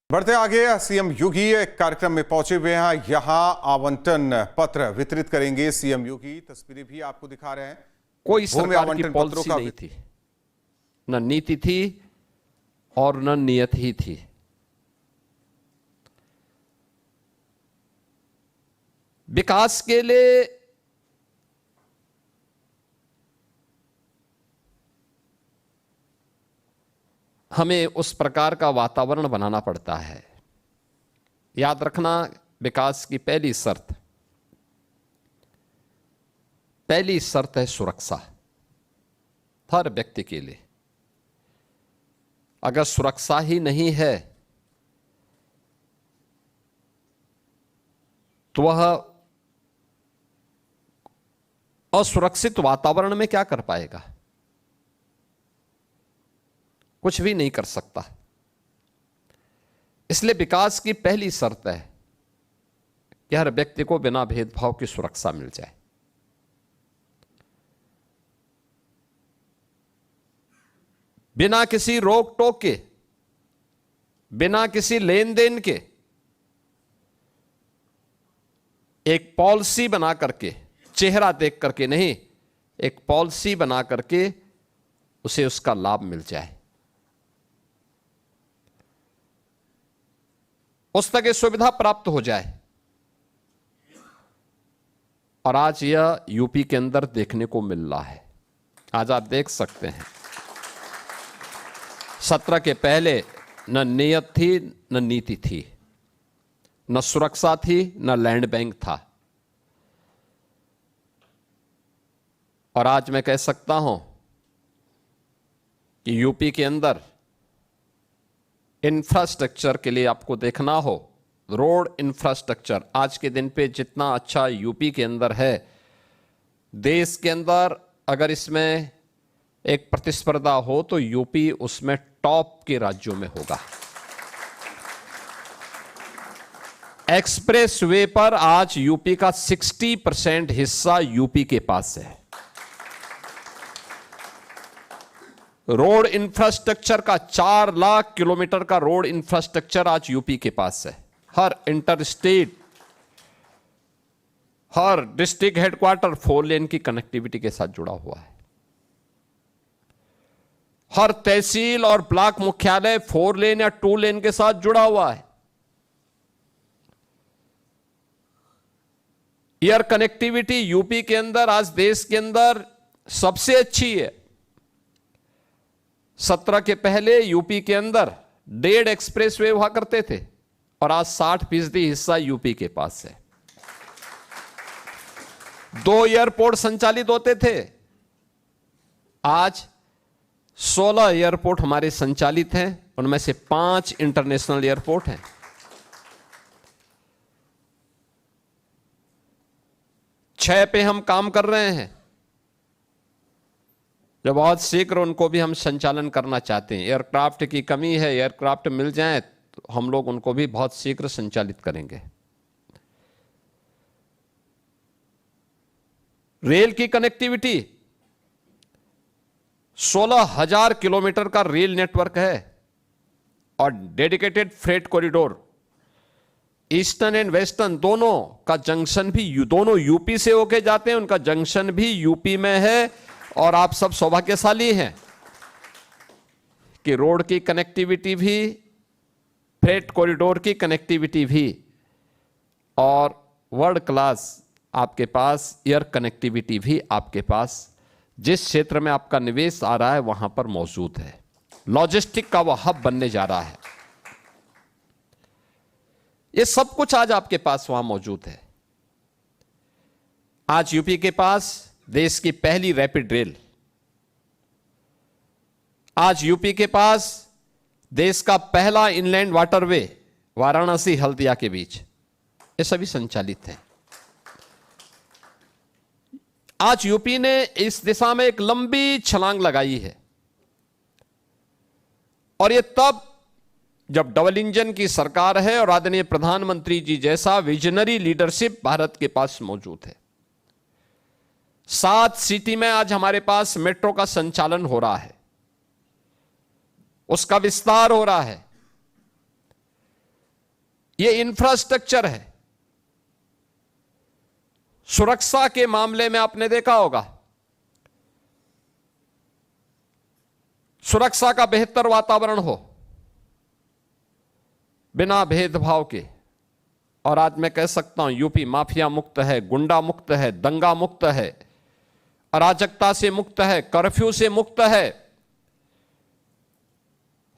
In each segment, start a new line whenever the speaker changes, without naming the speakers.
बढ़ते आगे, सीएम योगी एक कार्यक्रम में पहुंचे हुए हैं। यहां आवंटन पत्र वितरित करेंगे सीएम योगी। तस्वीरें भी आपको दिखा रहे हैं।
कोई सरकार की पॉलिसी नहीं थी, न नीति थी और न नियत ही थी। विकास के लिए हमें उस प्रकार का वातावरण बनाना पड़ता है। याद रखना, विकास की पहली शर्त है सुरक्षा। हर व्यक्ति के लिए अगर सुरक्षा ही नहीं है तो वह असुरक्षित वातावरण में क्या कर पाएगा? कुछ भी नहीं कर सकता। इसलिए विकास की पहली शर्त है कि हर व्यक्ति को बिना भेदभाव की सुरक्षा मिल जाए। बिना किसी रोक टोक के, बिना किसी लेन देन के एक पॉलिसी बना करके, चेहरा देख करके नहीं, एक पॉलिसी बना करके उसे उसका लाभ मिल जाए, उस तक ये सुविधा प्राप्त हो जाए। और आज यह यूपी के अंदर देखने को मिल रहा है। आज आप देख सकते हैं 17 के पहले न नियत थी न नीति थी, न सुरक्षा थी न लैंड बैंक था। और आज मैं कह सकता हूं कि यूपी के अंदर इंफ्रास्ट्रक्चर के लिए आपको देखना हो, रोड इंफ्रास्ट्रक्चर आज के दिन पे जितना अच्छा यूपी के अंदर है, देश के अंदर अगर इसमें एक प्रतिस्पर्धा हो तो यूपी उसमें टॉप के राज्यों में होगा। एक्सप्रेस वे पर आज यूपी का 60% हिस्सा यूपी के पास है। रोड इंफ्रास्ट्रक्चर का 4 लाख किलोमीटर का रोड इंफ्रास्ट्रक्चर आज यूपी के पास है। हर इंटर स्टेट, हर डिस्ट्रिक्ट हेडक्वार्टर 4 लेन की कनेक्टिविटी के साथ जुड़ा हुआ है। हर तहसील और ब्लॉक मुख्यालय 4 लेन या 2 लेन के साथ जुड़ा हुआ है। एयर कनेक्टिविटी यूपी के अंदर आज देश के अंदर सबसे अच्छी है। 17 के पहले यूपी के अंदर 1.5 एक्सप्रेस वे हुआ करते थे और आज 60% हिस्सा यूपी के पास है। 2 एयरपोर्ट संचालित होते थे, आज 16 एयरपोर्ट हमारे संचालित हैं, उनमें से 5 इंटरनेशनल एयरपोर्ट हैं। छह पे हम काम कर रहे हैं, जो बहुत शीघ्र उनको भी हम संचालन करना चाहते हैं। एयरक्राफ्ट की कमी है, एयरक्राफ्ट मिल जाए तो हम लोग उनको भी बहुत शीघ्र संचालित करेंगे। रेल की कनेक्टिविटी 16,000 किलोमीटर का रेल नेटवर्क है और dedicated freight corridor, eastern and western दोनों का जंक्शन भी दोनों यूपी से होके जाते हैं, उनका जंक्शन भी यूपी में है। और आप सब सौभाग्यशाली हैं कि रोड की कनेक्टिविटी भी, फ्रेट कॉरिडोर की कनेक्टिविटी भी और वर्ल्ड क्लास आपके पास एयर कनेक्टिविटी भी आपके पास जिस क्षेत्र में आपका निवेश आ रहा है वहां पर मौजूद है। लॉजिस्टिक का वह हब बनने जा रहा है। ये सब कुछ आज आपके पास वहां मौजूद है। आज यूपी के पास देश की पहली रैपिड रेल, आज यूपी के पास देश का पहला इनलैंड वाटरवे वाराणसी हल्दिया के बीच, ये सभी संचालित हैं। आज यूपी ने इस दिशा में एक लंबी छलांग लगाई है और ये तब जब डबल इंजन की सरकार है और आदरणीय प्रधानमंत्री जी जैसा विजनरी लीडरशिप भारत के पास मौजूद है। 7 सिटी में आज हमारे पास मेट्रो का संचालन हो रहा है, उसका विस्तार हो रहा है। ये इंफ्रास्ट्रक्चर है। सुरक्षा के मामले में आपने देखा होगा, सुरक्षा का बेहतर वातावरण हो बिना भेदभाव के, और आज मैं कह सकता हूं यूपी माफिया मुक्त है, गुंडा मुक्त है, दंगा मुक्त है, अराजकता से मुक्त है, कर्फ्यू से मुक्त है।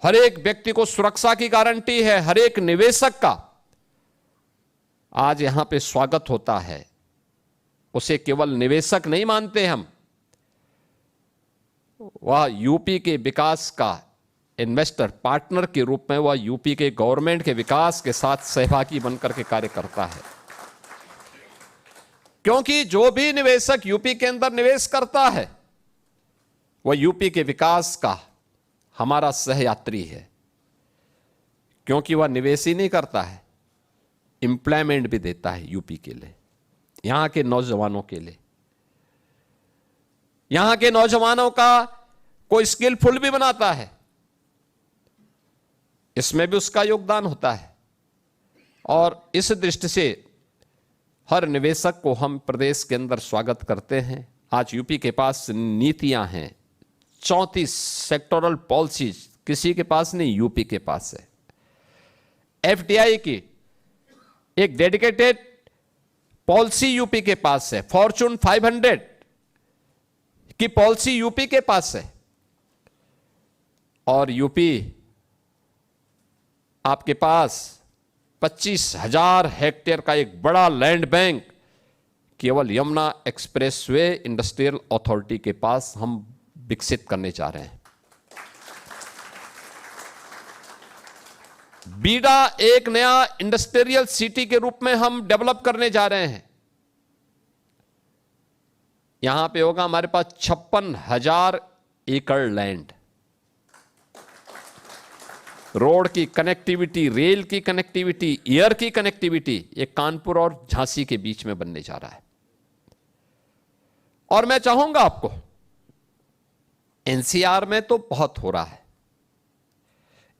हर एक व्यक्ति को सुरक्षा की गारंटी है, हर एक निवेशक का आज यहां पे स्वागत होता है। उसे केवल निवेशक नहीं मानते हम, वह यूपी के विकास का इन्वेस्टर पार्टनर के रूप में वह यूपी के गवर्नमेंट के विकास के साथ सहभागी बनकर के कार्य करता है। क्योंकि जो भी निवेशक यूपी के अंदर निवेश करता है वह यूपी के विकास का हमारा सहयात्री है। क्योंकि वह निवेश ही नहीं करता है, एम्प्लॉयमेंट भी देता है यूपी के लिए, यहां के नौजवानों के लिए। यहां के नौजवानों का कोई स्किलफुल भी बनाता है, इसमें भी उसका योगदान होता है। और इस दृष्टि से हर निवेशक को हम प्रदेश के अंदर स्वागत करते हैं। आज यूपी के पास नीतियां हैं, 34 सेक्टोरल पॉलिसीज किसी के पास नहीं, यूपी के पास है। एफडीआई की एक डेडिकेटेड पॉलिसी यूपी के पास है, फॉर्च्यून 500 की पॉलिसी यूपी के पास है। और यूपी आपके पास 25,000 हेक्टेयर का एक बड़ा लैंड बैंक केवल यमुना एक्सप्रेसवे इंडस्ट्रियल अथॉरिटी के पास हम विकसित करने जा रहे हैं। बीडा एक नया इंडस्ट्रियल सिटी के रूप में हम डेवलप करने जा रहे हैं। यहां पे होगा हमारे पास 56,000 एकड़ लैंड, रोड की कनेक्टिविटी, रेल की कनेक्टिविटी, एयर की कनेक्टिविटी, ये कानपुर और झांसी के बीच में बनने जा रहा है। और मैं चाहूंगा आपको, एनसीआर में तो बहुत हो रहा है,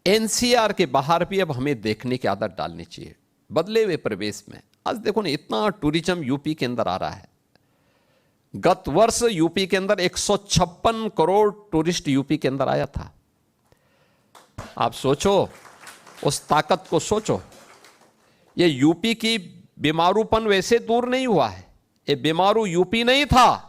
एनसीआर के बाहर भी अब हमें देखने की आदत डालनी चाहिए। बदले हुए परिवेश में आज देखो ना, इतना टूरिज्म यूपी के अंदर आ रहा है। गत वर्ष यूपी के अंदर 156 करोड़ टूरिस्ट यूपी के अंदर आया था। आप सोचो, उस ताकत को सोचो। ये यूपी की बीमारूपन वैसे दूर नहीं हुआ है, ये बीमारू यूपी नहीं था,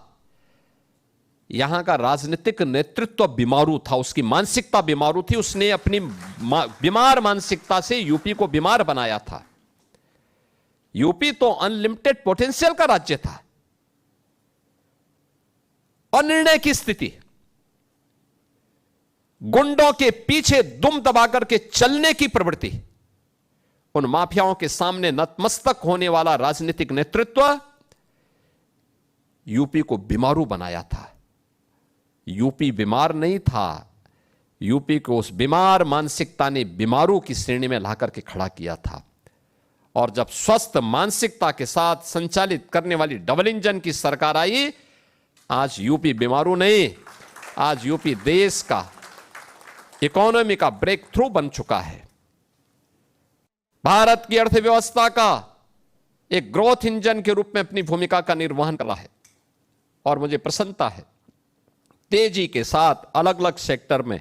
यहां का राजनीतिक नेतृत्व बीमारू था, उसकी मानसिकता बीमारू थी। उसने अपनी बीमार मानसिकता से यूपी को बीमार बनाया था। यूपी तो अनलिमिटेड पोटेंशियल का राज्य था। अनिर्णय की स्थिति, गुंडों के पीछे दुम दबा करके चलने की प्रवृत्ति, उन माफियाओं के सामने नतमस्तक होने वाला राजनीतिक नेतृत्व यूपी को बीमारू बनाया था। यूपी बीमार नहीं था, यूपी को उस बीमार मानसिकता ने बीमारू की श्रेणी में लाकर के खड़ा किया था। और जब स्वस्थ मानसिकता के साथ संचालित करने वाली डबल इंजन की सरकार आई, आज यूपी बीमारू नहीं, आज यूपी देश का इकोनॉमी का ब्रेक थ्रू बन चुका है। भारत की अर्थव्यवस्था का एक ग्रोथ इंजन के रूप में अपनी भूमिका का निर्वहन कर रहा है। और मुझे प्रसन्नता है, तेजी के साथ अलग अलग सेक्टर में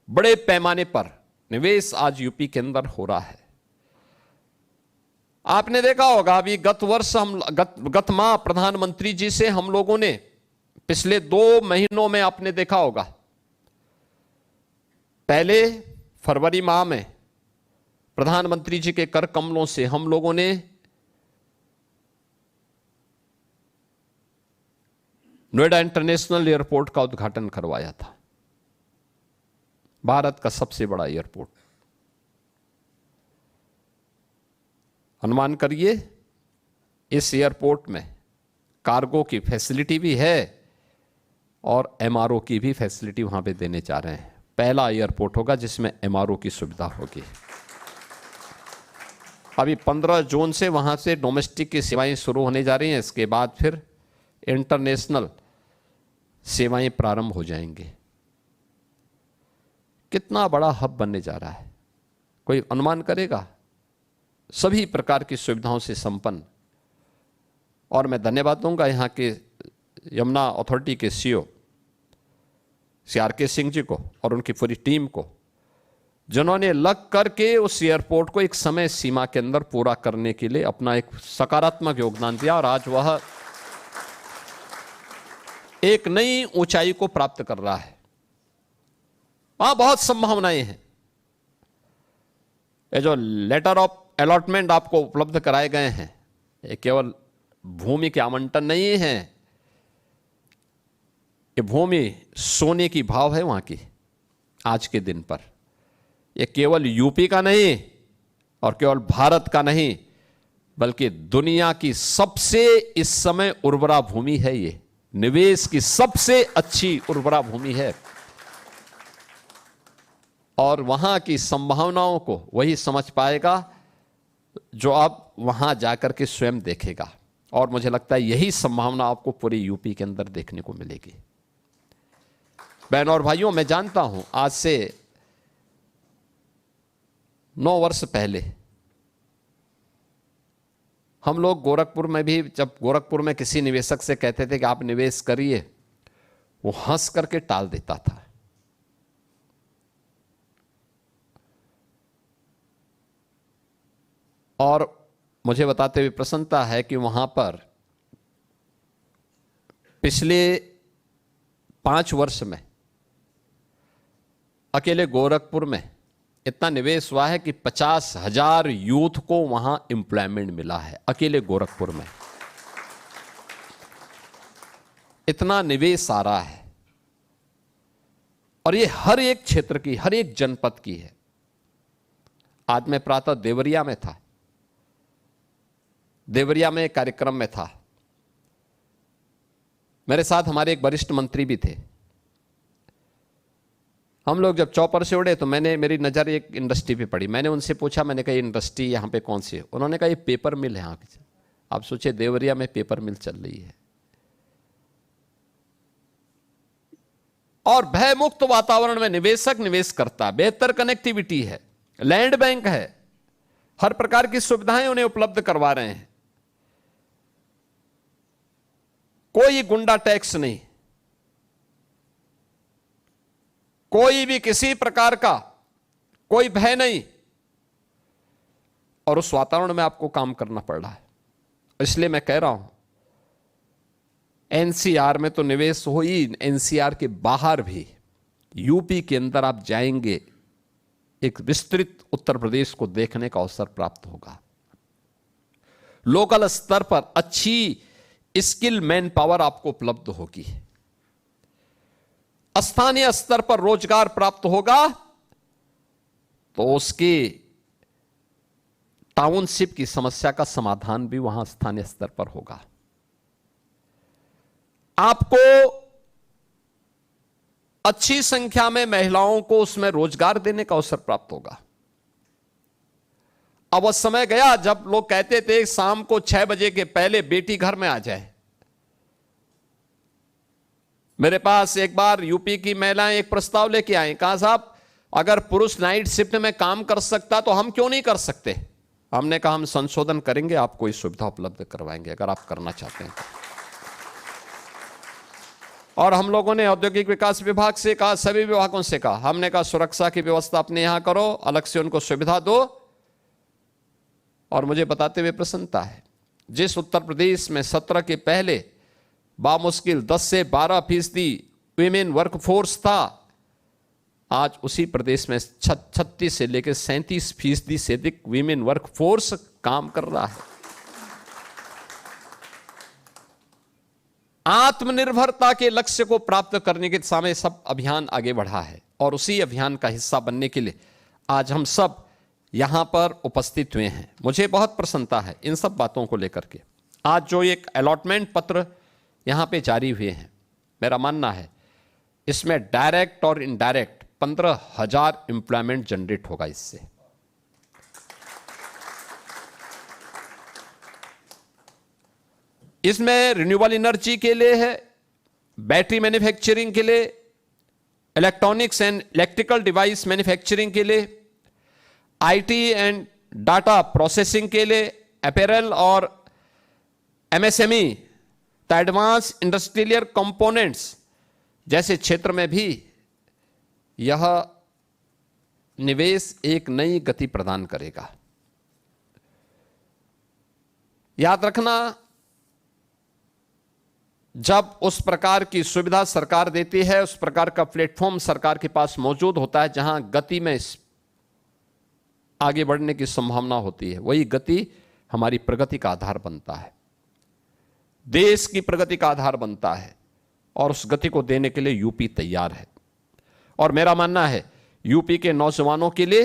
बड़े पैमाने पर निवेश आज यूपी के अंदर हो रहा है। आपने देखा होगा, अभी गत वर्ष गत माह प्रधानमंत्री जी से हम लोगों ने पिछले 2 महीनों में आपने देखा होगा, पहले फरवरी माह में प्रधानमंत्री जी के कर कमलों से हम लोगों ने नोएडा इंटरनेशनल एयरपोर्ट का उद्घाटन करवाया था। भारत का सबसे बड़ा एयरपोर्ट। अनुमान करिए, इस एयरपोर्ट में कार्गो की फैसिलिटी भी है और एमआरओ की भी फैसिलिटी वहां पे देने जा रहे हैं। पहला एयरपोर्ट होगा जिसमें एमआरओ की सुविधा होगी। अभी 15 जून से वहां से डोमेस्टिक की सेवाएं शुरू होने जा रही हैं, इसके बाद फिर इंटरनेशनल सेवाएं प्रारंभ हो जाएंगी। कितना बड़ा हब बनने जा रहा है, कोई अनुमान करेगा? सभी प्रकार की सुविधाओं से संपन्न। और मैं धन्यवाद दूंगा यहाँ के यमुना अथॉरिटी के सीईओ CRK सिंह जी को और उनकी पूरी टीम को, जिन्होंने लग करके उस एयरपोर्ट को एक समय सीमा के अंदर पूरा करने के लिए अपना एक सकारात्मक योगदान दिया और आज वह एक नई ऊंचाई को प्राप्त कर रहा है। वहां बहुत संभावनाएं हैं। ये जो लेटर ऑफ अलॉटमेंट आपको उपलब्ध कराए गए हैं, ये केवल भूमि के आवंटन नहीं है, ये भूमि सोने की भाव है वहां की आज के दिन पर। ये केवल यूपी का नहीं और केवल भारत का नहीं, बल्कि दुनिया की सबसे इस समय उर्वरा भूमि है। ये निवेश की सबसे अच्छी उर्वरा भूमि है और वहां की संभावनाओं को वही समझ पाएगा जो आप वहां जाकर के स्वयं देखेगा। और मुझे लगता है यही संभावना आपको पूरे यूपी के अंदर देखने को मिलेगी। बहन और भाइयों, मैं जानता हूं आज से 9 वर्ष पहले हम लोग गोरखपुर में भी, जब गोरखपुर में किसी निवेशक से कहते थे कि आप निवेश करिए, वो हंस करके टाल देता था। और मुझे बताते हुए प्रसन्नता है कि वहां पर पिछले 5 वर्ष में अकेले गोरखपुर में इतना निवेश हुआ है कि 50,000 यूथ को वहां एम्प्लॉयमेंट मिला है। अकेले गोरखपुर में इतना निवेश आ रहा है और ये हर एक क्षेत्र की, हर एक जनपद की है। आज मैं प्रातः देवरिया में था। देवरिया में एक कार्यक्रम में था। मेरे साथ हमारे एक वरिष्ठ मंत्री भी थे। हम लोग जब चौपर से उड़े तो मेरी नज़र एक इंडस्ट्री पे पड़ी। मैंने उनसे पूछा, मैंने कहा इंडस्ट्री यहाँ पे कौन सी है? उन्होंने कहा ये पेपर मिल है यहाँ की। आप सोचिए देवरिया में पेपर मिल चल रही है और भयमुक्त वातावरण में निवेशक निवेश करता, बेहतर कनेक्टिविटी है, लैंड बैंक है, हर प्रकार की सुविधाएं उन्हें उपलब्ध करवा रहे हैं। कोई गुंडा टैक्स नहीं, कोई भी किसी प्रकार का कोई भय नहीं, और उस वातावरण में आपको काम करना पड़ रहा है। इसलिए मैं कह रहा हूं एनसीआर में तो निवेश हो ही, एनसीआर के बाहर भी यूपी के अंदर आप जाएंगे, एक विस्तृत उत्तर प्रदेश को देखने का अवसर प्राप्त होगा। लोकल स्तर पर अच्छी स्किल मैन पावर आपको उपलब्ध होगी, स्थानीय स्तर पर रोजगार प्राप्त होगा, तो उसकी टाउनशिप की समस्या का समाधान भी वहां स्थानीय स्तर पर होगा। आपको अच्छी संख्या में महिलाओं को उसमें रोजगार देने का अवसर प्राप्त होगा। अब वह समय गया जब लोग कहते थे शाम को 6 बजे के पहले बेटी घर में आ जाए। मेरे पास एक बार यूपी की महिलाएं एक प्रस्ताव लेके आई, कहा साहब अगर पुरुष नाइट शिफ्ट में काम कर सकता तो हम क्यों नहीं कर सकते? हमने कहा हम संशोधन करेंगे, आपको इस सुविधा उपलब्ध करवाएंगे अगर आप करना चाहते हैं तो। और हम लोगों ने औद्योगिक विकास विभाग से कहा, सभी विभागों से कहा, हमने कहा सुरक्षा की व्यवस्था अपने यहां करो, अलग से उनको सुविधा दो। और मुझे बताते हुए प्रसन्नता है, जिस उत्तर प्रदेश में 17 के पहले बामुश्किल 10 से 12% विमेन वर्कफोर्स था, आज उसी प्रदेश में 36 से लेकर 37% से अधिक विमेन वर्कफोर्स काम कर रहा है। आत्मनिर्भरता के लक्ष्य को प्राप्त करने के दिशा में सब अभियान आगे बढ़ा है और उसी अभियान का हिस्सा बनने के लिए आज हम सब यहां पर उपस्थित हुए हैं। मुझे बहुत प्रसन्नता है इन सब बातों को लेकर के। आज जो एक अलॉटमेंट पत्र यहां पे जारी हुए हैं, मेरा मानना है इसमें डायरेक्ट और इनडायरेक्ट 15,000 एम्प्लॉयमेंट जनरेट होगा इससे। इसमें रिन्यूएबल एनर्जी के लिए है, बैटरी मैन्युफैक्चरिंग के लिए, electronics and electrical device manufacturing के लिए, आईटी एंड डाटा प्रोसेसिंग के लिए, अपैरल और एमएसएमई, एडवांस इंडस्ट्रियल कंपोनेंट्स जैसे क्षेत्र में भी यह निवेश एक नई गति प्रदान करेगा। याद रखना, जब उस प्रकार की सुविधा सरकार देती है, उस प्रकार का प्लेटफॉर्म सरकार के पास मौजूद होता है जहां गति में आगे बढ़ने की संभावना होती है, वही गति हमारी प्रगति का आधार बनता है, देश की प्रगति का आधार बनता है, और उस गति को देने के लिए यूपी तैयार है। और मेरा मानना है यूपी के नौजवानों के लिए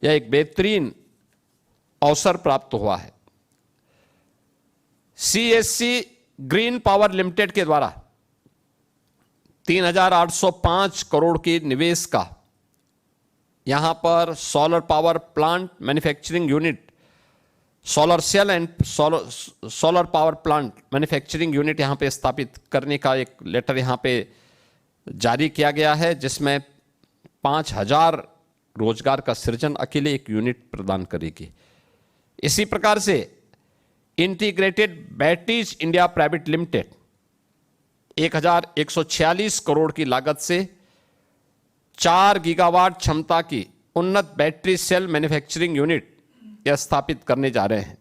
यह एक बेहतरीन अवसर प्राप्त हुआ है। सीएससी ग्रीन पावर लिमिटेड के द्वारा 3,805 करोड़ के निवेश का यहां पर solar power plant manufacturing unit, solar cell and solar power plant manufacturing unit यहां पे स्थापित करने का एक लेटर यहां पे जारी किया गया है, जिसमें 5,000 रोजगार का सृजन अकेले एक यूनिट प्रदान करेगी। इसी प्रकार से integrated batteries India private limited 1,146 crore की लागत से 4 गीगावाट क्षमता की उन्नत बैटरी सेल मैन्युफैक्चरिंग यूनिट यह स्थापित करने जा रहे हैं।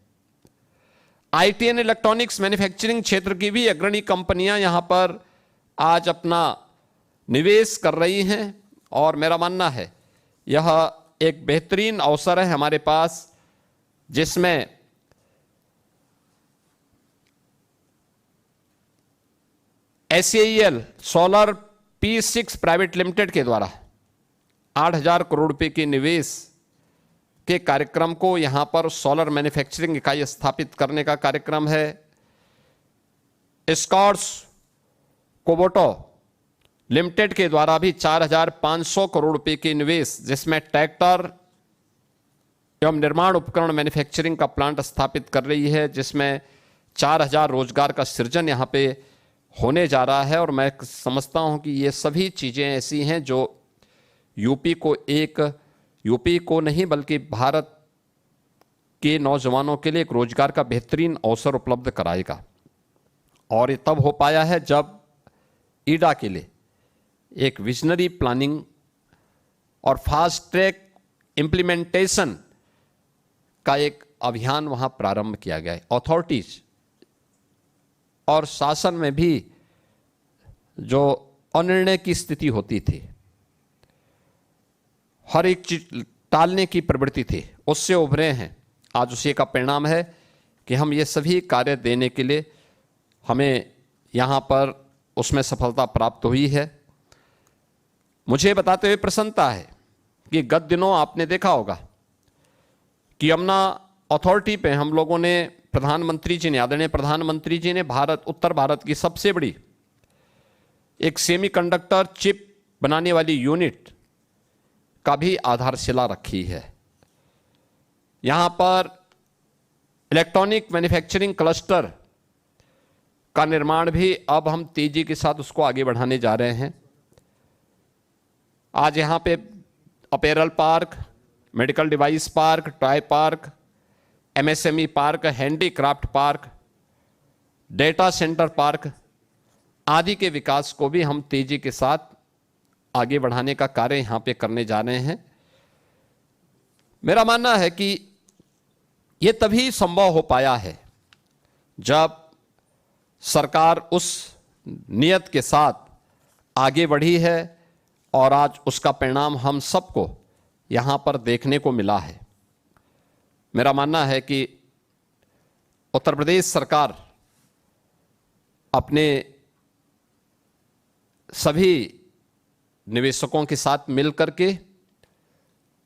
आईटी एंड इलेक्ट्रॉनिक्स मैन्युफैक्चरिंग क्षेत्र की भी अग्रणी कंपनियां यहां पर आज अपना निवेश कर रही हैं, और मेरा मानना है यह एक बेहतरीन अवसर है हमारे पास, जिसमें SAEL solar P6 private limited के द्वारा 8,000 करोड़ रुपए के निवेश के कार्यक्रम को यहां पर सोलर मैन्युफैक्चरिंग इकाई स्थापित करने का कार्यक्रम है। स्कॉट्स कोबोटो लिमिटेड के द्वारा भी 4,500 करोड़ रुपए के निवेश, जिसमें ट्रैक्टर एवं निर्माण उपकरण मैन्युफैक्चरिंग का प्लांट स्थापित कर रही है, जिसमें 4,000 रोजगार का सृजन यहां पे होने जा रहा है। और मैं समझता हूं कि ये सभी चीजें ऐसी हैं जो यूपी को नहीं बल्कि भारत के नौजवानों के लिए एक रोजगार का बेहतरीन अवसर उपलब्ध कराएगा। और ये तब हो पाया है जब ईडा के लिए एक विजनरी प्लानिंग और फास्ट ट्रैक इंप्लीमेंटेशन का एक अभियान वहां प्रारंभ किया गया है। अथॉरिटीज और शासन में भी जो अनिर्णय की स्थिति होती थी, हर एक चीज टालने की प्रवृत्ति थी, उससे उभरे हैं। आज उसी का परिणाम है कि हम ये सभी कार्य देने के लिए हमें यहाँ पर उसमें सफलता प्राप्त हुई है। मुझे बताते हुए प्रसन्नता है कि गत दिनों आपने देखा होगा कि यमुना अथॉरिटी पे हम लोगों ने प्रधानमंत्री जी ने, आदरणीय प्रधानमंत्री जी ने उत्तर भारत की सबसे बड़ी एक सेमीकंडक्टर चिप बनाने वाली यूनिट का भी आधारशिला रखी है। यहां पर इलेक्ट्रॉनिक मैन्युफैक्चरिंग क्लस्टर का निर्माण भी अब हम तेजी के साथ उसको आगे बढ़ाने जा रहे हैं। आज यहां पे apparel park, medical device park, toy park, MSME park, handicraft park, data centre park आदि के विकास को भी हम तेजी के साथ आगे बढ़ाने का कार्य यहां पे करने जा रहे हैं। मेरा मानना है कि यह तभी संभव हो पाया है जब सरकार उस नियत के साथ आगे बढ़ी है, और आज उसका परिणाम हम सबको यहां पर देखने को मिला है। मेरा मानना है कि उत्तर प्रदेश सरकार अपने सभी निवेशकों के साथ मिलकर के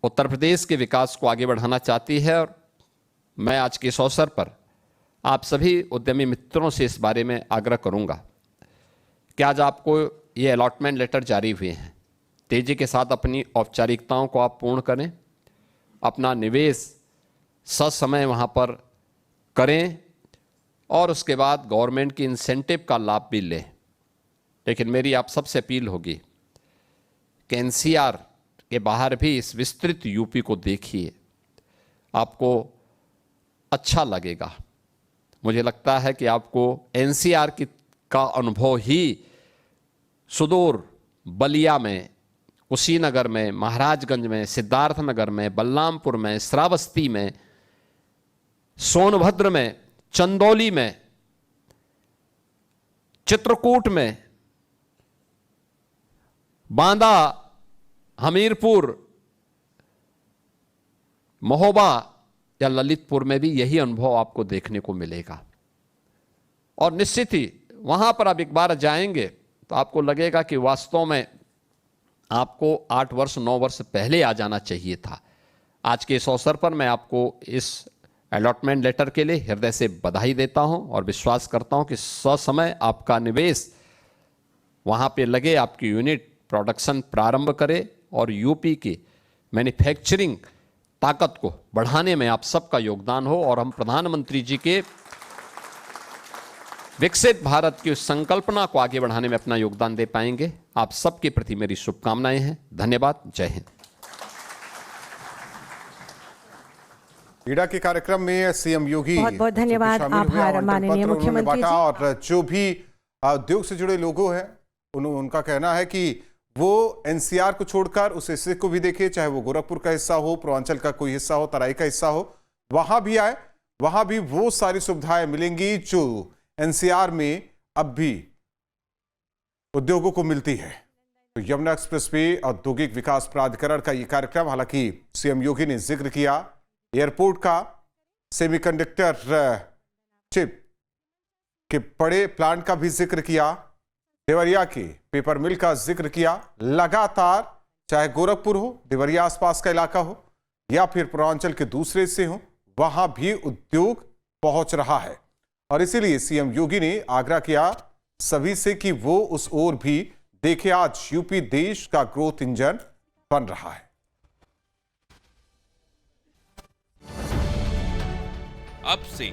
उत्तर प्रदेश के विकास को आगे बढ़ाना चाहती है। और मैं आज के इस अवसर पर आप सभी उद्यमी मित्रों से इस बारे में आग्रह करूंगा कि आज आपको ये अलॉटमेंट लेटर जारी हुए हैं, तेजी के साथ अपनी औपचारिकताओं को आप पूर्ण करें, अपना निवेश ससमय वहाँ पर करें, और उसके बाद गवर्नमेंट की इंसेंटिव का लाभ भी लें। लेकिन मेरी आप सबसे अपील होगी कि एनसीआर के बाहर भी इस विस्तृत यूपी को देखिए, आपको अच्छा लगेगा। मुझे लगता है कि आपको एनसीआर का अनुभव ही सुदूर बलिया में, कुशीनगर में, महाराजगंज में, सिद्धार्थनगर में, बलरामपुर में, श्रावस्ती में, सोनभद्र में, चंदौली में, चित्रकूट में, बांदा, हमीरपुर, महोबा या ललितपुर में भी यही अनुभव आपको देखने को मिलेगा। और निश्चित ही वहां पर आप एक बार जाएंगे तो आपको लगेगा कि वास्तव में आपको 8 वर्ष 9 वर्ष पहले आ जाना चाहिए था। आज के इस अवसर पर मैं आपको इस अलॉटमेंट लेटर के लिए हृदय से बधाई देता हूं और विश्वास करता हूं कि ससमय आपका निवेश वहां पे लगे, आपकी यूनिट प्रोडक्शन प्रारंभ करे और यूपी की मैन्युफैक्चरिंग ताकत को बढ़ाने में आप सबका योगदान हो और हम प्रधानमंत्री जी के विकसित भारत की उस संकल्पना को आगे बढ़ाने में अपना योगदान दे पाएंगे। आप सबके प्रति मेरी शुभकामनाएं हैं। धन्यवाद। जय हिंद।
ईडा के कार्यक्रम में सीएम योगी
बहुत बहुत धन्यवाद। आभार माननीय मुख्यमंत्री जी।
और जो भी उद्योग से जुड़े लोगों हैं उनका कहना है कि वो एनसीआर को छोड़कर उस हिस्से को भी देखे, चाहे वो गोरखपुर का हिस्सा हो, पूर्वांचल का कोई हिस्सा हो, तराई का हिस्सा हो, वहां भी आए, वहां भी वो सारी सुविधाएं मिलेंगी जो एनसीआर में अब भी उद्योगों को मिलती है। तो यमुना एक्सप्रेसवे औद्योगिक विकास प्राधिकरण का ये कार्यक्रम, हालांकि सीएम योगी ने जिक्र किया एयरपोर्ट का, सेमीकंडक्टर चिप के बड़े प्लांट का भी जिक्र किया, देवरिया के पेपर मिल का जिक्र किया। लगातार चाहे गोरखपुर हो, देवरिया आसपास का इलाका हो या फिर पूर्वांचल के दूसरे हिस्से हो, वहां भी उद्योग पहुंच रहा है। और इसीलिए सीएम योगी ने आग्रह किया सभी से कि वो उस ओर भी देखे। आज यूपी देश का ग्रोथ इंजन बन रहा है।
अब से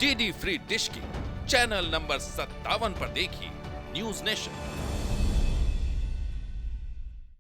डीडी फ्री डिश की चैनल नंबर 57 पर देखिए न्यूज नेशन।